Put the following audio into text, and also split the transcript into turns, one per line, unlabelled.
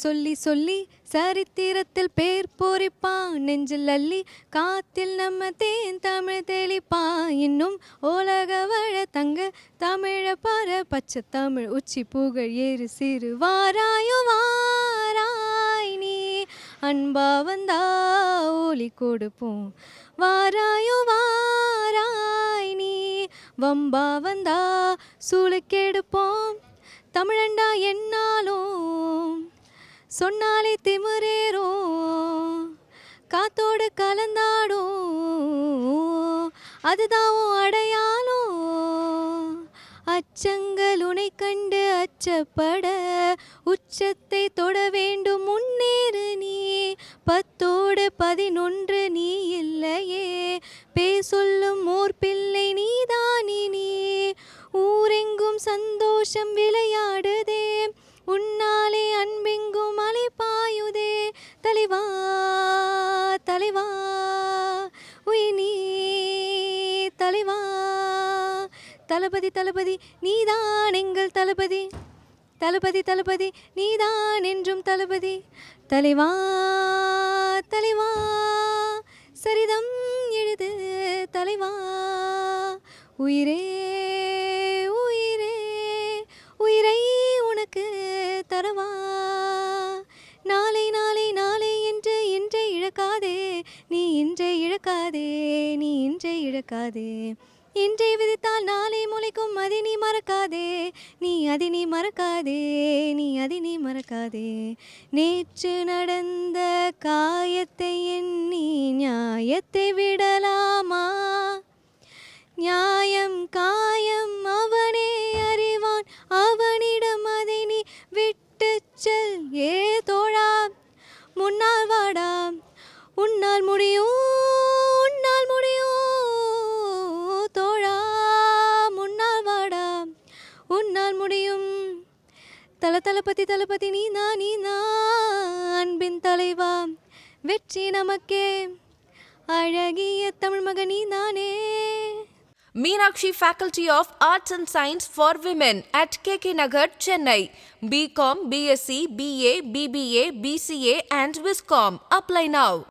சொல்லி சொல்லி சரித்திரத்தில் பேர் பொறிப்பான் நெஞ்சில் அள்ளி காத்தில் நம்ம தேன் தமிழ் தெளிப்பான் இன்னும் உலக வழ தங்க தமிழ பார பச்சை தமிழ் உச்சி புகழ் ஏறு சிறு வாராயோ வாராய் நீ அன்பா வந்தா ஒலி கொடுப்போம் வாராயோ வாராய் நீ வம்பா வந்தா சூளுக்கெடுப்போம் தமிழண்டா என்னாலும் சொன்னாலே திமிரேறும் காத்தோடு கலந்தாடும் அதுதான் உன் அடையாளம் அச்சங்கள் உனை கண்டு அச்சப்பட உச்சத்தை தொட வேண்டும் முன்னேறு நீ 10ஓடு 11 நீ இல்லையே பேசொல்லும் ஓர் பிள்ளை நீதானி நீ ஊரெங்கும் சந்தோஷம் விளையாடுதே உன்னாலே அன்பெங்கும் மலை பாயுதே தலைவா தலைவா உயினி தலைவா தளபதி தளபதி நீதான் எங்கள் தளபதி தளபதி தளபதி நீதான் என்றும் தளபதி தலைவா தலைவா சரிதம் எழுது தலைவா உயிரே உயிரே உயிரை உனக்கு தரவா நாளை நாளை நாளை என்று இன்றை இழக்காதே நீ இன்றை இழக்காதே நீ இன்றை இழக்காதே இன்றை விதித்தால் நாளை முளைக்கும் அதை நீ மறக்காதே நீ அதை நீ மறக்காதே நீ அதை நீ மறக்காதே நேற்று நடந்த காயத்தை எண்ணி நியாயத்தை விடலாமா நியாயம் காயம் அவனே அறிவான் அவனிடம் அதை நீ விட்டு செல் ஏ தோழா முன்னால் வாடா உன்னால் முடியும் உன்னால் முடியும் தோழா முன்னால் வாடா உன்னால் முடியும் தளபதி தளபதி நீ அன்பின் தலைவா வெற்றி நமக்கே அழகிய தமிழ் மகன் நீதானே.
Meenakshi Faculty of Arts and Science for Women at KK Nagar, Chennai. BCom, BSc, BA, BBA, BCA and Viscom. Apply now.